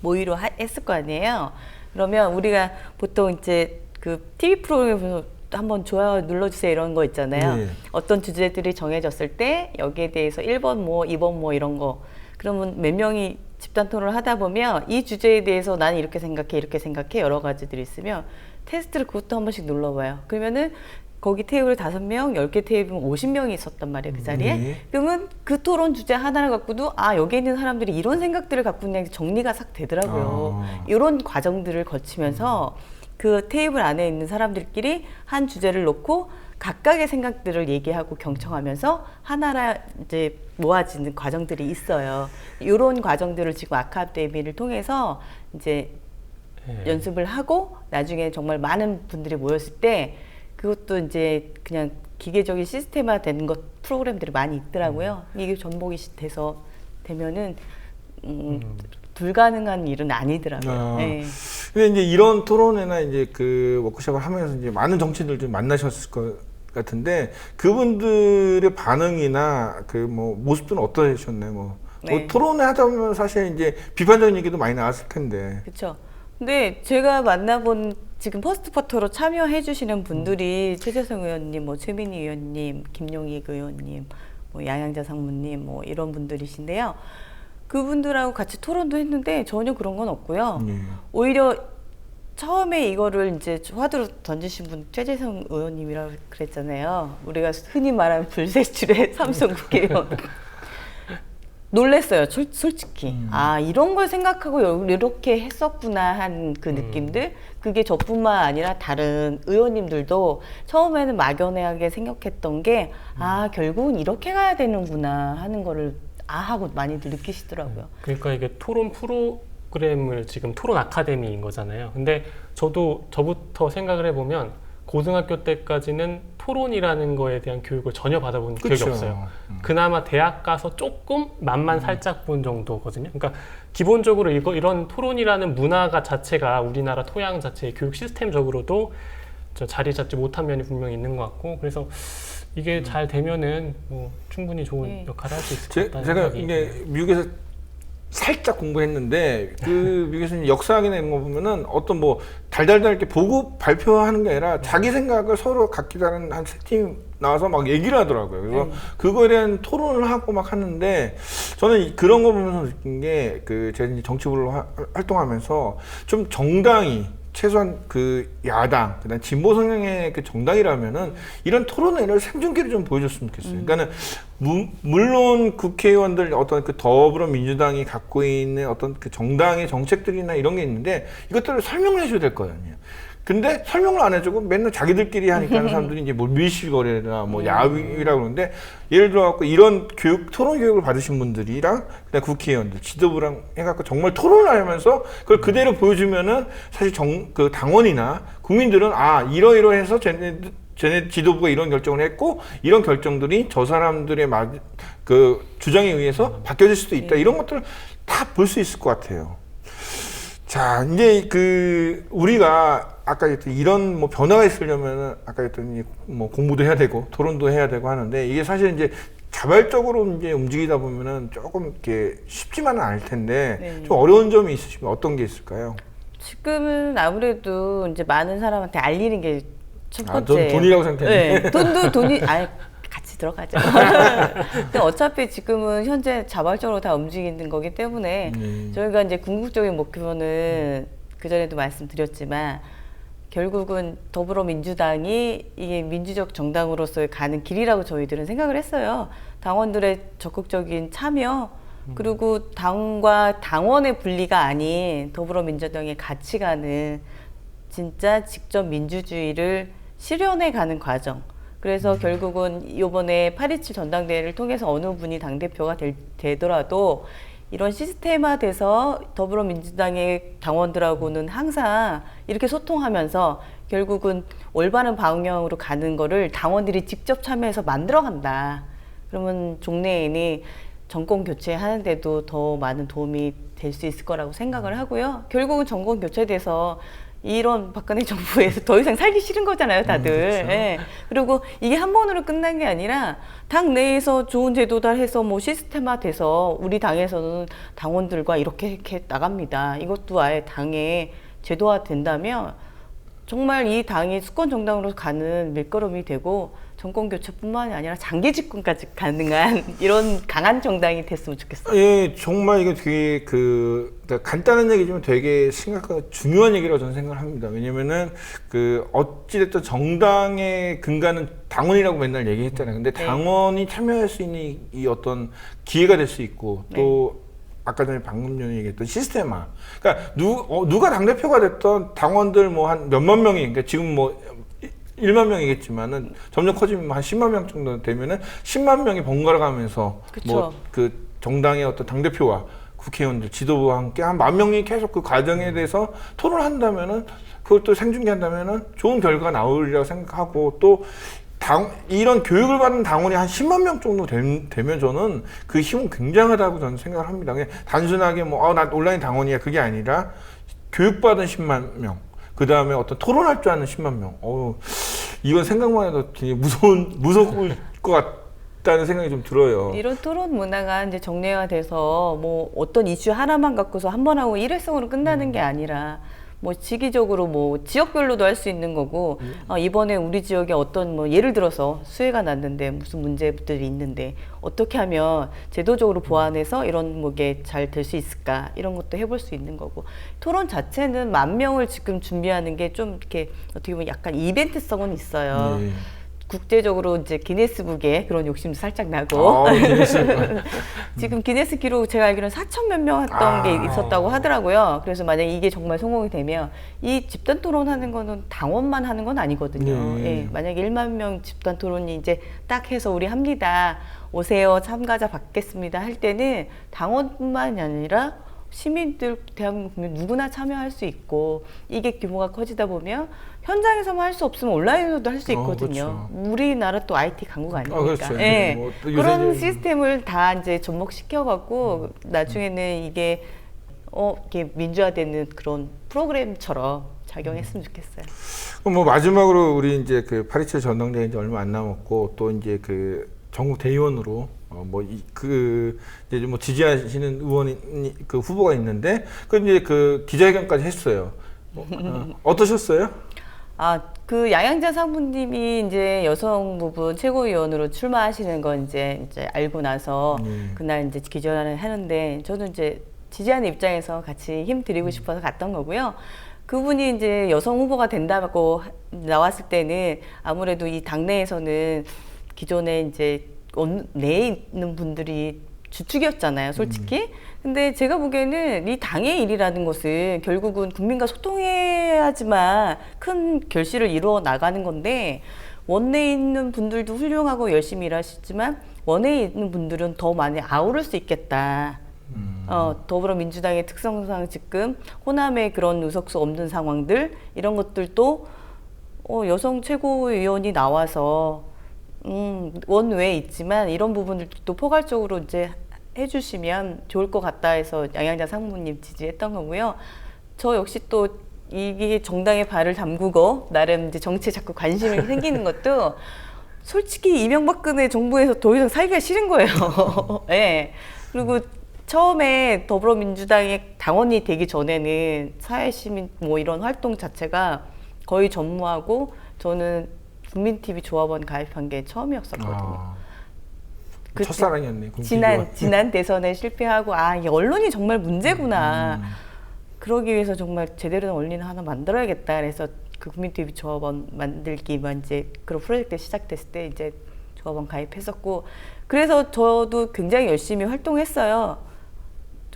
모의로 했을 거 아니에요. 그러면 우리가 보통 이제 그 TV 프로그램에서 한번 좋아요 눌러주세요 이런 거 있잖아요. 어떤 주제들이 정해졌을 때 여기에 대해서 1번 뭐 2번 뭐 이런 거 그러면 몇 명이 집단 토론을 하다 보면 이 주제에 대해서 나는 이렇게 생각해 여러 가지들이 있으면 테스트를 그것도 한 번씩 눌러봐요. 그러면은 거기 테이블 5명, 10개 테이블 50명이 있었단 말이에요, 그 자리에. 그러면 그 토론 주제 하나를 갖고도 여기 있는 사람들이 이런 생각들을 갖고 있는 게 정리가 싹 되더라고요. 이런 과정들을 거치면서 그 테이블 안에 있는 사람들끼리 한 주제를 놓고 각각의 생각들을 얘기하고 경청하면서 하나라 이제 모아지는 과정들이 있어요. 이런 과정들을 지금 아카데미를 통해서 이제 연습을 하고 나중에 정말 많은 분들이 모였을 때 그것도 이제 그냥 기계적인 시스템화 된 것 프로그램들이 많이 있더라고요. 이게 전복이 되면은 불가능한 일은 아니더라고요. 네. 근데 이제 이런 토론회나 이제 그 워크숍을 하면서 이제 많은 정치인들 좀 만나셨을 것 같은데 그분들의 반응이나 그 뭐 모습들은 어떠셨나요? 뭐 토론회 하다 보면 사실 이제 비판적인 얘기도 많이 나왔을 텐데. 그렇죠. 근데 제가 만나본 지금 퍼스트 쿼터로 참여해 주시는 분들이 최재성 의원님, 뭐 최민희 의원님, 김용익 의원님, 뭐 양양자 상무님 뭐 이런 분들이신데요. 그분들하고 같이 토론도 했는데 전혀 그런 건 없고요. 오히려 처음에 이거를 이제 화두로 던지신 분 최재성 의원님이라고 그랬잖아요. 우리가 흔히 말하는 불세출의 삼성 국회의원. 놀랬어요, 솔직히. 이런 걸 생각하고 이렇게 했었구나 한 그 느낌들. 그게 저뿐만 아니라 다른 의원님들도 처음에는 막연하게 생각했던 게 결국은 이렇게 가야 되는구나 하는 거를 하고 많이들 느끼시더라고요. 그러니까 이게 토론 프로그램을 지금 토론 아카데미인 거잖아요. 근데 저부터 생각을 해보면 고등학교 때까지는 토론이라는 거에 대한 교육을 전혀 받아본 기억이 없어요. 그나마 대학 가서 조금 맛만 살짝 본 정도거든요. 그러니까 기본적으로 이런 토론이라는 문화가 자체가 우리나라 토양 자체의 교육 시스템적으로도 자리 잡지 못한 면이 분명히 있는 것 같고 그래서 이게 잘 되면은 뭐 충분히 좋은 역할을 할 수 있을 것 같다는 제가 생각이 이게 미국에서 살짝 공부했는데 그 미국에서 역사학이나 이런 거 보면은 어떤 뭐 달달달 이렇게 보고 발표하는 게 아니라 자기 생각을 서로 각기 다른 한 세 팀 나와서 막 얘기를 하더라고요. 그래서 그거에 대한 토론을 하고 막 하는데 저는 그런 거 보면서 느낀 게 제가 이제 정치부로 활동하면서 좀 정당이 최소한 그 야당, 그다음 진보 성향의 그 정당이라면은 이런 토론회를 생중계를 좀 보여줬으면 좋겠어요. 그러니까는 물론 국회의원들 어떤 그 더불어민주당이 갖고 있는 어떤 그 정당의 정책들이나 이런 게 있는데 이것들을 설명을 해줘야 될 거 아니에요. 근데 설명을 안 해주고 맨날 자기들끼리 하니까 하는 사람들이 이제 뭐 밀실거래나 뭐 야위라고 그러는데 예를 들어갖고 이런 토론 교육을 받으신 분들이랑 그다음 국회의원들, 지도부랑 해갖고 정말 토론을 하면서 그걸 그대로 보여주면은 사실 그 당원이나 국민들은 이러이러해서 쟤네 지도부가 이런 결정을 했고 이런 결정들이 저 사람들의 그 주장에 의해서 바뀌어질 수도 있다. 이런 것들을 다 볼 수 있을 것 같아요. 자, 이제 우리가 아까 했던 이런 뭐 변화가 있으려면은 아까 했더니 뭐 공부도 해야 되고 토론도 해야 되고 하는데 이게 사실 이제 자발적으로 이제 움직이다 보면은 조금 이렇게 쉽지만은 않을 텐데 좀 어려운 점이 있으시면 어떤 게 있을까요? 지금은 아무래도 이제 많은 사람한테 알리는 게 첫 번째. 전 돈이라고 생각했는데. 네, 돈이 같이 들어가죠. 근데 어차피 지금은 현재 자발적으로 다 움직이는 거기 때문에 저희가 이제 궁극적인 목표는 그 전에도 말씀드렸지만 결국은 더불어민주당이 이게 민주적 정당으로서의 가는 길이라고 저희들은 생각을 했어요. 당원들의 적극적인 참여 그리고 당과 당원의 분리가 아닌 더불어민주당의 가치가는 진짜 직접 민주주의를 실현해 가는 과정. 그래서 결국은 이번에 8.27 전당대회를 통해서 어느 분이 당대표가 되더라도 이런 시스템화돼서 더불어민주당의 당원들하고는 항상 이렇게 소통하면서 결국은 올바른 방향으로 가는 거를 당원들이 직접 참여해서 만들어간다. 그러면 종래에는 정권 교체하는데도 더 많은 도움이 될 수 있을 거라고 생각을 하고요. 결국은 정권 교체돼서 이런 박근혜 정부에서 더 이상 살기 싫은 거잖아요, 다들. 그렇죠. 예. 그리고 이게 한 번으로 끝난 게 아니라 당 내에서 좋은 제도다 해서 뭐 시스템화돼서 우리 당에서는 당원들과 이렇게 나갑니다. 이것도 아예 당의 제도화 된다면 정말 이 당이 수권 정당으로 가는 밀걸음이 되고 정권 교체뿐만이 아니라 장기 집권까지 가능한 이런 강한 정당이 됐으면 좋겠어요. 예, 정말 이게 되게 그러니까 간단한 얘기지만 되게 심각하고 중요한 얘기라고 저는 생각을 합니다. 왜냐면은 어찌됐든 정당의 근간은 당원이라고 맨날 얘기했잖아요. 근데 당원이 참여할 수 있는 이 어떤 기회가 될 수 있고 또 아까 전에 방금 전에 얘기했던 시스템화. 그러니까 누가 당대표가 됐던 당원들 뭐 한 몇만 명이, 그러니까 지금 뭐 1만 명이겠지만은 점점 커지면 한 10만 명 정도 되면은 10만 명이 번갈아 가면서 뭐 그 정당의 어떤 당대표와 국회의원들, 지도부와 함께 한 10,000 명이 계속 그 과정에 대해서 토론한다면은 그걸 또 생중계한다면은 좋은 결과가 나오리라고 생각하고 또 이런 교육을 받는 당원이 한 10만 명 정도 되면 저는 그 힘은 굉장하다고 저는 생각을 합니다. 그냥 단순하게 나 온라인 당원이야 그게 아니라 교육받은 10만 명, 그 다음에 어떤 토론할 줄 아는 10만 명. 이건 생각만 해도 되게 무서울 것 같다는 생각이 좀 들어요. 이런 토론 문화가 이제 정례화돼서 뭐 어떤 이슈 하나만 갖고서 한 번 하고 일회성으로 끝나는 게 아니라 뭐 지기적으로 뭐 지역별로도 할 수 있는 거고 이번에 우리 지역에 어떤 뭐 예를 들어서 수해가 났는데 무슨 문제들이 있는데 어떻게 하면 제도적으로 보완해서 이런 뭐게 잘 될 수 있을까 이런 것도 해볼 수 있는 거고 토론 자체는 10,000명을 지금 준비하는 게 좀 이렇게 어떻게 보면 약간 이벤트성은 있어요. 국제적으로 이제 기네스북에 그런 욕심도 살짝 나고 지금 기네스 기록 제가 알기로는 4,000 몇 명 했던 게 있었다고 하더라고요. 그래서 만약에 이게 정말 성공이 되면 이 집단 토론하는 거는 당원만 하는 건 아니거든요. 예, 만약에 1만 명 집단 토론이 이제 딱 해서 우리 합니다. 오세요, 참가자 받겠습니다 할 때는 당원뿐만이 아니라 시민들, 대한민국 국민 누구나 참여할 수 있고 이게 규모가 커지다 보면 현장에서만 할 수 없으면 온라인으로도 할 수 있거든요. 그렇죠. 우리나라 또 IT 강국 아닙니까? 그렇죠. 네. 뭐 그런 시스템을 다 이제 접목시켜갖고 나중에는 이게 이게 민주화되는 그런 프로그램처럼 작용했으면 좋겠어요. 그럼 뭐 마지막으로 우리 이제 8.27 전당대회 이제 얼마 안 남았고 또 이제 전국 대의원으로 이제 뭐 지지하시는 의원이 후보가 있는데 이제 기자회견까지 했어요. 어떠셨어요? 그 양양자 상무님이 이제 여성 부분 최고위원으로 출마하시는 건 이제 알고 나서 그날 이제 기자회견을 하는데 저는 이제 지지하는 입장에서 같이 힘 드리고 싶어서 갔던 거고요. 그분이 이제 여성 후보가 된다고 나왔을 때는 아무래도 이 당내에서는 기존에 이제 내에 있는 분들이 주축이었잖아요, 솔직히. 근데 제가 보기에는 이 당의 일이라는 것은 결국은 국민과 소통해야지만 큰 결실을 이루어 나가는 건데, 원내에 있는 분들도 훌륭하고 열심히 일하시지만 원내에 있는 분들은 더 많이 아우를 수 있겠다. 더불어민주당의 특성상 지금 호남의 그런 의석수 없는 상황들, 이런 것들도 여성 최고위원이 나와서 원외에 있지만 이런 부분들도 포괄적으로 이제 해주시면 좋을 것 같다 해서 양양자 상무님 지지했던 거고요. 저 역시 또 이게 정당의 발을 담그고 나름 이제 정치에 자꾸 관심이 생기는 것도 솔직히 이명박근혜 정부에서 더 이상 살기가 싫은 거예요. 네. 그리고 처음에 더불어민주당의 당원이 되기 전에는 사회시민 뭐 이런 활동 자체가 거의 전무하고 저는 국민TV 조합원 가입한 게 처음이었었거든요. 첫사랑이었네. 지난 대선에 실패하고 이 언론이 정말 문제구나. 그러기 위해서 정말 제대로 된 언론을 하나 만들어야겠다. 그래서 그 국민TV 조합원 만들기만 이제 그런 프로젝트 시작됐을 때 이제 조합원 가입했었고, 그래서 저도 굉장히 열심히 활동했어요.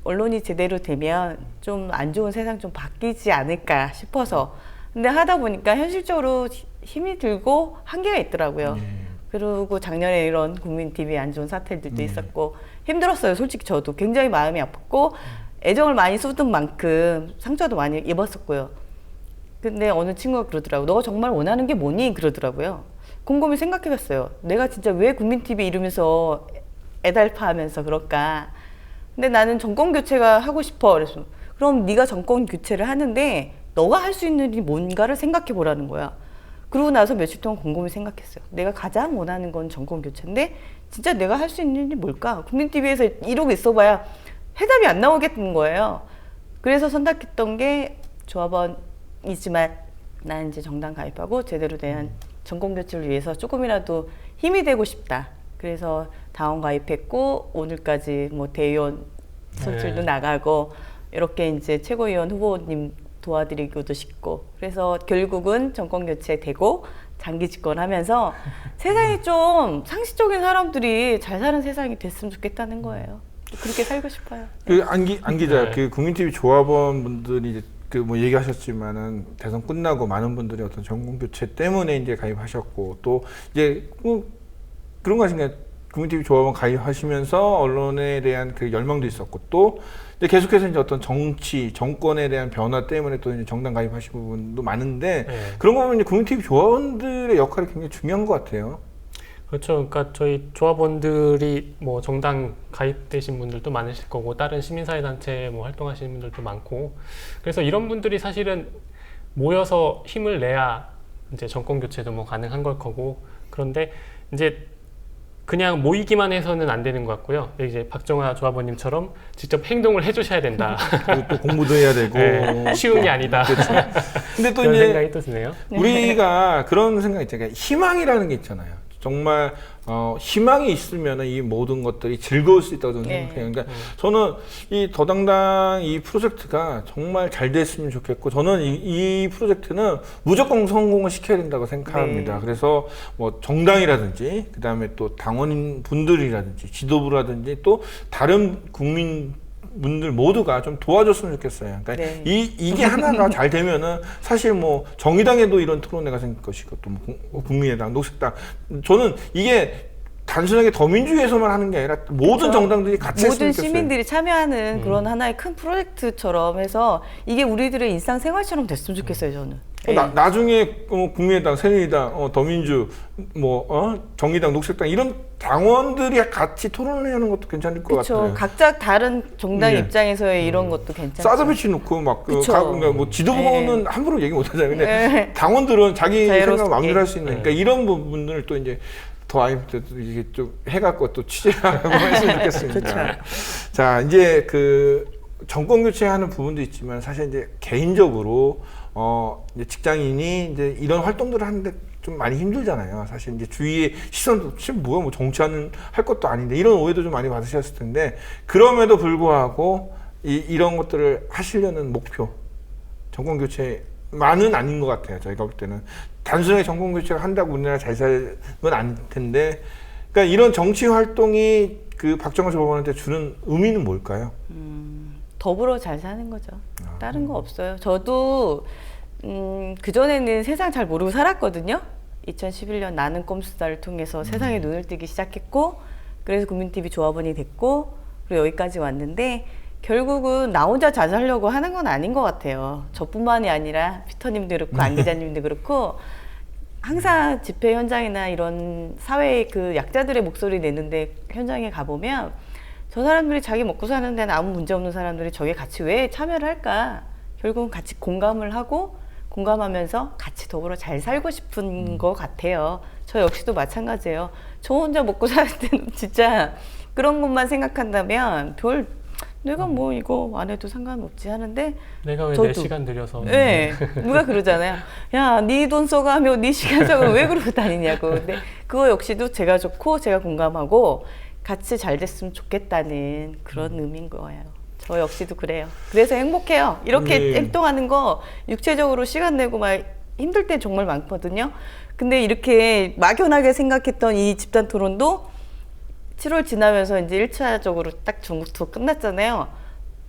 언론이 제대로 되면 좀 안 좋은 세상 좀 바뀌지 않을까 싶어서. 근데 하다 보니까 현실적으로 힘이 들고 한계가 있더라고요. 그리고 작년에 이런 국민TV 안 좋은 사태들도 있었고 힘들었어요. 솔직히 저도 굉장히 마음이 아팠고 애정을 많이 쏟은 만큼 상처도 많이 입었었고요. 근데 어느 친구가 그러더라고요. 너가 정말 원하는 게 뭐니? 그러더라고요. 곰곰이 생각해봤어요. 내가 진짜 왜 국민TV 이러면서 애달파하면서 그럴까? 근데 나는 정권 교체가 하고 싶어. 그래서 그럼 네가 정권 교체를 하는데 너가 할 수 있는 일이 뭔가를 생각해 보라는 거야. 그러고 나서 며칠 동안 곰곰이 생각했어요. 내가 가장 원하는 건 정권 교체인데 진짜 내가 할 수 있는 일이 뭘까? 국민TV에서 이러고 있어봐야 해답이 안 나오겠는 거예요. 그래서 선택했던 게 조합원이지만 난 이제 정당 가입하고 제대로 된 정권 교체를 위해서 조금이라도 힘이 되고 싶다. 그래서 당원 가입했고 오늘까지 뭐 대의원 선출도 나가고 이렇게 이제 최고위원 후보님 도와드리고도 싶고, 그래서 결국은 정권 교체되고 장기 집권하면서 세상이 좀 상식적인 사람들이 잘 사는 세상이 됐으면 좋겠다는 거예요. 그렇게 살고 싶어요. 그 안 기자, 그 국민TV 조합원 분들이 이제 그 뭐 얘기하셨지만은 대선 끝나고 많은 분들이 어떤 정권 교체 때문에 이제 가입하셨고 또 이제 뭐 그런 거 하신가요? 국민TV 조합원 가입하시면서 언론에 대한 그 열망도 있었고 또 이제 계속해서 이제 어떤 정치, 정권에 대한 변화 때문에 또 이제 정당 가입하신 부분도 많은데 그런 거 보면 이제 국민TV 조합원들의 역할이 굉장히 중요한 것 같아요. 그렇죠. 그러니까 저희 조합원들이 뭐 정당 가입되신 분들도 많으실 거고 다른 시민사회단체 뭐 활동하시는 분들도 많고, 그래서 이런 분들이 사실은 모여서 힘을 내야 이제 정권 교체도 뭐 가능한 걸 거고, 그런데 이제 그냥 모이기만 해서는 안 되는 것 같고요. 이제 박정아 조합원님처럼 직접 행동을 해주셔야 된다. 또 공부도 해야 되고 네, 쉬운 게 아니다. 그렇죠. 근데 또 그런 이제 생각이 또 드네요. 우리가 그런 생각이 있잖아요. 희망이라는 게 있잖아요. 정말 희망이 있으면 이 모든 것들이 즐거울 수 있다고 저는 생각해요. 그러니까 저는 이 더당당 이 프로젝트가 정말 잘 됐으면 좋겠고, 저는 이 프로젝트는 무조건 성공을 시켜야 된다고 생각합니다. 그래서 뭐 정당이라든지 그다음에 또 당원 분들이라든지 지도부라든지 또 다른 국민 분들 모두가 좀 도와줬으면 좋겠어요. 그러니까 이게 하나가 잘 되면은 사실 뭐 정의당에도 이런 토론회가 생길 것이고 또 뭐 국민의당, 녹색당, 저는 이게 단순하게 더민주에서만 하는 게 아니라 모든 정당들이 같이 했으면 모든 좋겠어요. 시민들이 참여하는 그런 하나의 큰 프로젝트처럼 해서 이게 우리들의 일상생활처럼 됐으면 좋겠어요, 저는. 나중에 국민의당, 새누리당, 더민주, 정의당, 녹색당 이런 당원들이 같이 토론을 하는 것도 괜찮을 것 같아요. 각자 다른 정당 입장에서의 이런 것도 괜찮죠. 싸다 배치 놓고 막 뭐 지도부는 함부로 얘기 못 하잖아요. 근데 당원들은 자기 생각 마음대로 할 수 있는, 그러니까 이런 부분을 또 이제 더 IMF도 이게 좀 해갖고 또 취재를 하고 했으면 좋겠습니다. 자, 이제 그 정권 교체하는 부분도 있지만 사실 이제 개인적으로 이제 직장인이 이제 이런 활동들을 하는데 좀 많이 힘들잖아요. 사실 이제 주위의 시선도 지금 뭐야 뭐 정치하는 할 것도 아닌데 이런 오해도 좀 많이 받으셨을 텐데, 그럼에도 불구하고 이런 것들을 하시려는 목표, 정권 교체만은 아닌 것 같아요. 저희가 볼 때는 단순하게 정권 교체를 한다고 우리나라 잘 살면 아닐 텐데 그러니까 이런 정치 활동이 그 박정호 조합원한테 주는 의미는 뭘까요? 더불어 잘 사는 거죠. 다른 거 없어요. 저도 그전에는 세상 잘 모르고 살았거든요. 2011년 나는 꼼수다를 통해서 세상에 눈을 뜨기 시작했고, 그래서 국민TV 조합원이 됐고, 그리고 여기까지 왔는데, 결국은 나 혼자 잘 살려고 하는 건 아닌 것 같아요. 저뿐만이 아니라 피터님도 그렇고 안 기자님도 그렇고 항상 집회 현장이나 이런 사회의 그 약자들의 목소리 내는데 현장에 가보면 저 사람들이 자기 먹고 사는 데는 아무 문제 없는 사람들이 저게 같이 왜 참여를 할까? 결국은 같이 공감을 하고 공감하면서 같이 더불어 잘 살고 싶은 것 같아요. 저 역시도 마찬가지예요. 저 혼자 먹고 사는 데는 진짜 그런 것만 생각한다면 내가 뭐 이거 안 해도 상관없지 하는데 내가 왜 저도, 4시간 들여서 네, 누가 그러잖아요. 야, 네 돈 써가며 네 시간 써가며 왜 그러고 다니냐고. 근데 그거 역시도 제가 좋고 제가 공감하고 같이 잘 됐으면 좋겠다는 그런 의미인 거예요. 저 역시도 그래요. 그래서 행복해요. 이렇게 행동하는 거 육체적으로 시간 내고 막 힘들 때 정말 많거든요. 근데 이렇게 막연하게 생각했던 이 집단 토론도 7월 지나면서 이제 1차적으로 딱 전국 투어 끝났잖아요.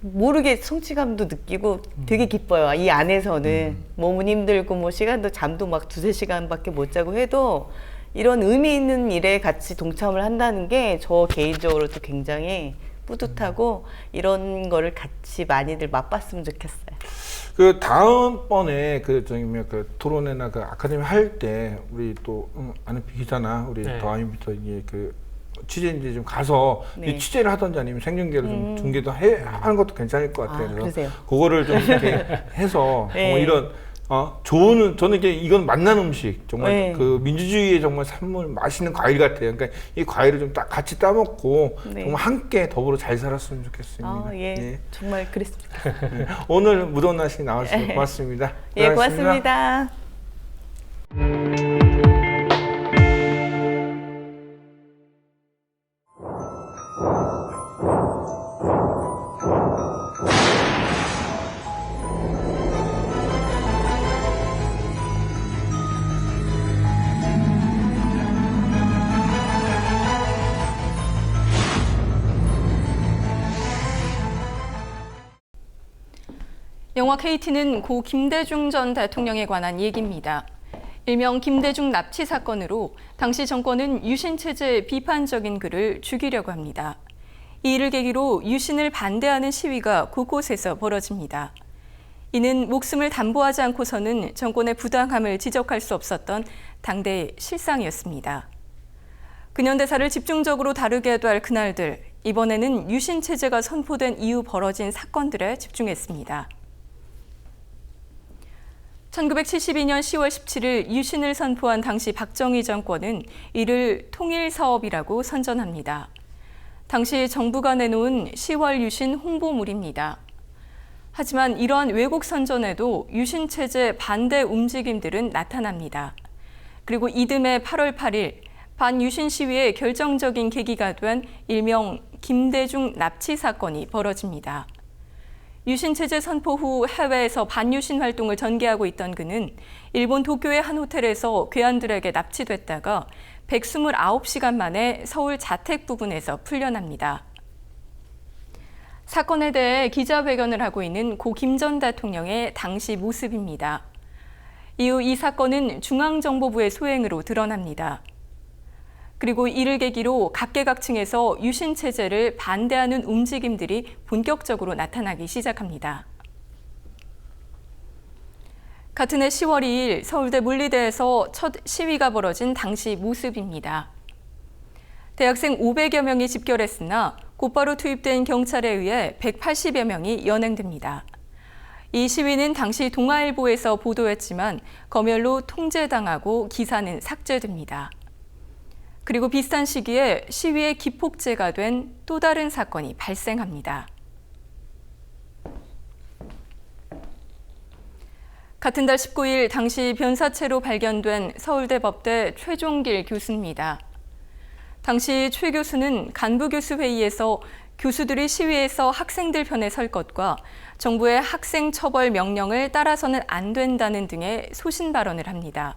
모르게 성취감도 느끼고 되게 기뻐요. 이 안에서는 몸은 힘들고 뭐 시간도 잠도 막 2-3시간밖에 못 자고 해도 이런 의미 있는 일에 같이 동참을 한다는 게 저 개인적으로도 굉장히 뿌듯하고 이런 거를 같이 많이들 맛봤으면 좋겠어요. 그 다음번에 그 토론회나 그 아카데미 할 때 우리 또 아는 기자나 우리 더 아이엠부터 이제 그 취재인지 좀 가서 이 취재를 하던지 아니면 생중계로 좀 중계도 하는 것도 괜찮을 것 같아요. 그래서 그거를 좀 이렇게 해서 정말 이런 좋은 저는 이건 맛난 음식 정말 그 민주주의의 정말 산물 맛있는 과일 같아요. 그러니까 이 과일을 좀 같이 따먹고 정말 함께 더불어 잘 살았으면 좋겠습니다. 정말 그랬습니다. 오늘 무더운 날씨 나와주셔서 고맙습니다. 예, 고맙습니다. 영화 KT는 고 김대중 전 대통령에 관한 얘기입니다. 일명 김대중 납치 사건으로 당시 정권은 유신 체제의 비판적인 글을 죽이려고 합니다. 이 일을 계기로 유신을 반대하는 시위가 곳곳에서 벌어집니다. 이는 목숨을 담보하지 않고서는 정권의 부당함을 지적할 수 없었던 당대의 실상이었습니다. 근현대사를 집중적으로 다루게 될 그날들, 이번에는 유신 체제가 선포된 이후 벌어진 사건들에 집중했습니다. 1972년 10월 17일 유신을 선포한 당시 박정희 정권은 이를 통일사업이라고 선전합니다. 당시 정부가 내놓은 10월 유신 홍보물입니다. 하지만 이러한 왜곡 선전에도 유신 체제 반대 움직임들은 나타납니다. 그리고 이듬해 8월 8일 반유신 시위의 결정적인 계기가 된 일명 김대중 납치 사건이 벌어집니다. 유신 체제 선포 후 해외에서 반유신 활동을 전개하고 있던 그는 일본 도쿄의 한 호텔에서 괴한들에게 납치됐다가 129시간 만에 서울 자택 부근에서 풀려납니다. 사건에 대해 기자회견을 하고 있는 고 김 전 대통령의 당시 모습입니다. 이후 이 사건은 중앙정보부의 소행으로 드러납니다. 그리고 이를 계기로 각계각층에서 유신 체제를 반대하는 움직임들이 본격적으로 나타나기 시작합니다. 같은 해 10월 2일 서울대 물리대에서 첫 시위가 벌어진 당시 모습입니다. 대학생 500여 명이 집결했으나 곧바로 투입된 경찰에 의해 180여 명이 연행됩니다. 이 시위는 당시 동아일보에서 보도했지만 검열로 통제당하고 기사는 삭제됩니다. 그리고 비슷한 시기에 시위의 기폭제가 된 또 다른 사건이 발생합니다. 같은 달 19일 당시 변사체로 발견된 서울대 법대 최종길 교수입니다. 당시 최 교수는 간부교수회의에서 교수들이 시위에서 학생들 편에 설 것과 정부의 학생 처벌 명령을 따라서는 안 된다는 등의 소신 발언을 합니다.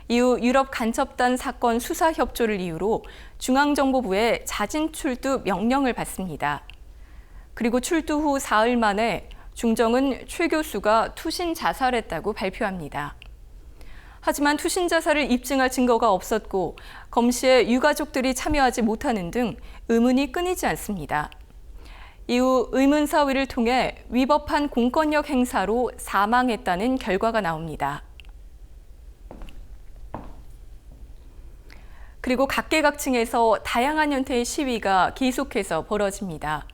이후 유럽 간첩단 사건 수사 협조를 이유로 중앙정보부의 자진 출두 명령을 받습니다. 그리고 출두 후 사흘 만에 중정은 최 교수가 투신 자살했다고 발표합니다. 하지만 투신 자살을 입증할 증거가 없었고 검시에 유가족들이 참여하지 못하는 등 의문이 끊이지 않습니다. 이후 의문사위를 통해 위법한 공권력 행사로 사망했다는 결과가 나옵니다. 그리고 각계각층에서 다양한 형태의 시위가 계속해서 벌어집니다.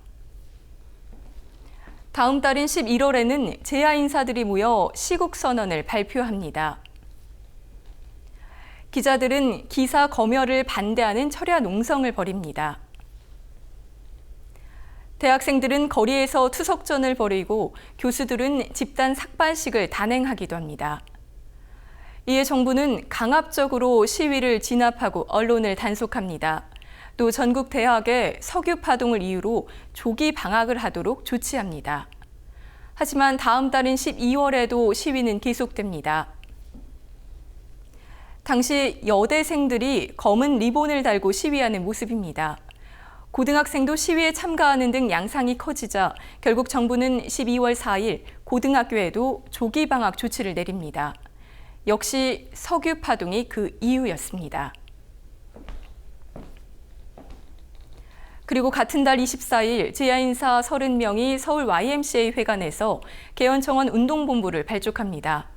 다음 달인 11월에는 재야 인사들이 모여 시국선언을 발표합니다. 기자들은 기사 검열을 반대하는 철야 농성을 벌입니다. 대학생들은 거리에서 투석전을 벌이고 교수들은 집단 삭발식을 단행하기도 합니다. 이에 정부는 강압적으로 시위를 진압하고 언론을 단속합니다. 또 전국 대학에 석유 파동을 이유로 조기 방학을 하도록 조치합니다. 하지만 다음 달인 12월에도 시위는 계속됩니다. 당시 여대생들이 검은 리본을 달고 시위하는 모습입니다. 고등학생도 시위에 참가하는 등 양상이 커지자 결국 정부는 12월 4일 고등학교에도 조기 방학 조치를 내립니다. 역시 석유 파동이 그 이유였습니다. 그리고 같은 달 24일 재야인사 30명이 서울 YMCA 회관에서 개헌청원 운동본부를 발족합니다.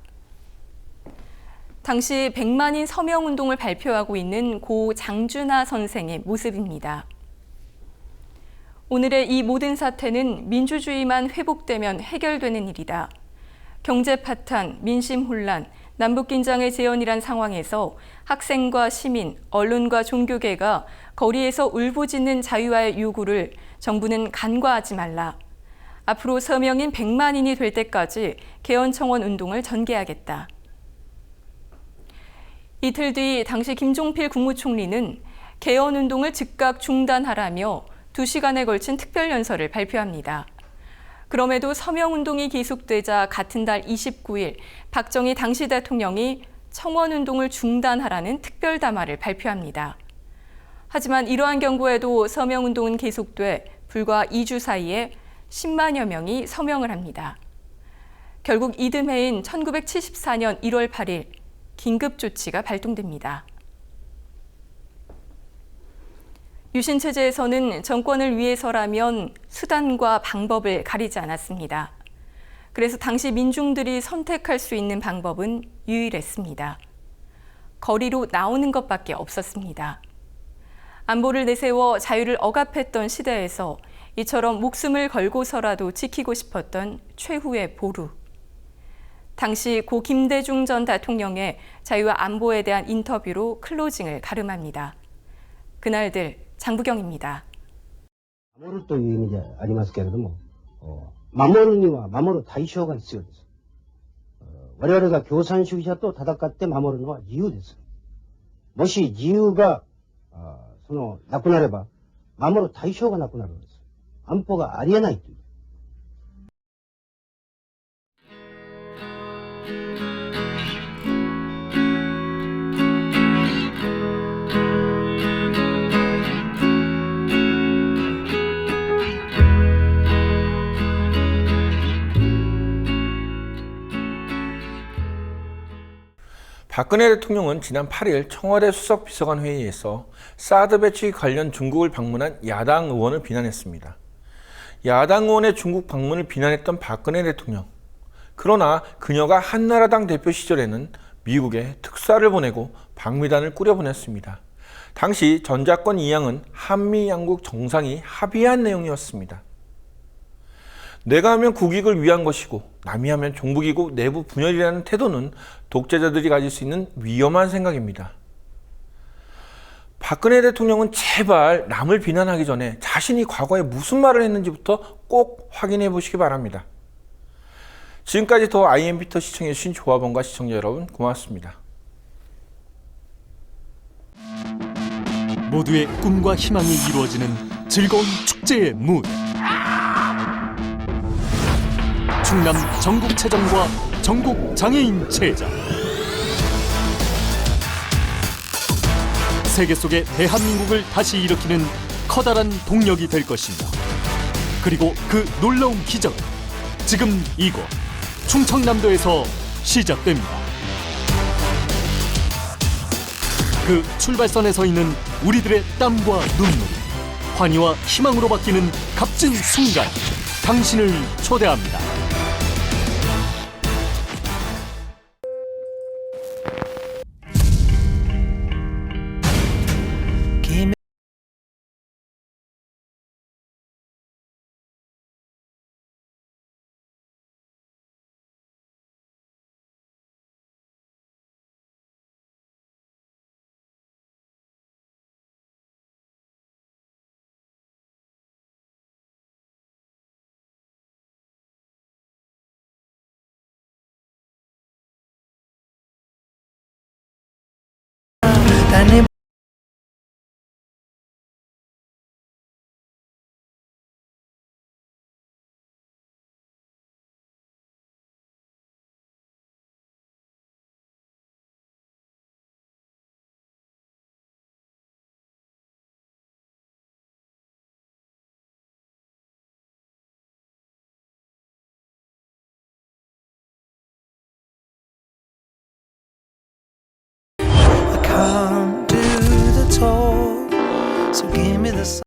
당시 100만인 서명운동을 발표하고 있는 고 장준하 선생의 모습입니다. 오늘의 이 모든 사태는 민주주의만 회복되면 해결되는 일이다. 경제 파탄, 민심 혼란, 남북 긴장의 재현이란 상황에서 학생과 시민, 언론과 종교계가 거리에서 울부짖는 자유화의 요구를 정부는 간과하지 말라. 앞으로 서명인 100만인이 될 때까지 개헌청원 운동을 전개하겠다. 이틀 뒤 당시 김종필 국무총리는 개헌 운동을 즉각 중단하라며 2시간에 걸친 특별연설을 발표합니다. 그럼에도 서명운동이 계속되자 같은 달 29일 박정희 당시 대통령이 청원운동을 중단하라는 특별담화를 발표합니다. 하지만 이러한 경고에도 서명운동은 계속돼 불과 2주 사이에 10만여 명이 서명을 합니다. 결국 이듬해인 1974년 1월 8일 긴급조치가 발동됩니다. 유신체제에서는 정권을 위해서라면 수단과 방법을 가리지 않았습니다. 그래서 당시 민중들이 선택할 수 있는 방법은 유일했습니다. 거리로 나오는 것밖에 없었습니다. 안보를 내세워 자유를 억압했던 시대에서 이처럼 목숨을 걸고서라도 지키고 싶었던 최후의 보루. 당시 고 김대중 전 대통령의 자유와 안보에 대한 인터뷰로 클로징을 가름합니다. 그날들 장부경입니다. 守るという意味でありますけれども、守るには守る対象が必要です。我々が共産主義者と戦って守るのは自由です。もし自由がなくなれば、守る対象がなくなるんです。安保がありえないという。 박근혜 대통령은 지난 8일 청와대 수석비서관 회의에서 사드 배치 관련 중국을 방문한 야당 의원을 비난했습니다. 야당 의원의 중국 방문을 비난했던 박근혜 대통령. 그러나 그녀가 한나라당 대표 시절에는 미국에 특사를 보내고 방미단을 꾸려보냈습니다. 당시 전작권 이양은 한미 양국 정상이 합의한 내용이었습니다. 내가 하면 국익을 위한 것이고 남이 하면 종북이고 내부 분열이라는 태도는 독재자들이 가질 수 있는 위험한 생각입니다. 박근혜 대통령은 제발 남을 비난하기 전에 자신이 과거에 무슨 말을 했는지부터 꼭 확인해 보시기 바랍니다. 지금까지 더 IMB터 시청해 주신 조합원과 시청자 여러분 고맙습니다. 모두의 꿈과 희망이 이루어지는 즐거운 축제의 무대. 충남 전국체전과 전국장애인 체전 세계 속에 대한민국을 다시 일으키는 커다란 동력이 될 것입니다. 그리고 그 놀라운 기적은 지금 이곳 충청남도에서 시작됩니다. 그 출발선에 서 있는 우리들의 땀과 눈물이 환희와 희망으로 바뀌는 값진 순간, 당신을 초대합니다. Come do the talk, so give me the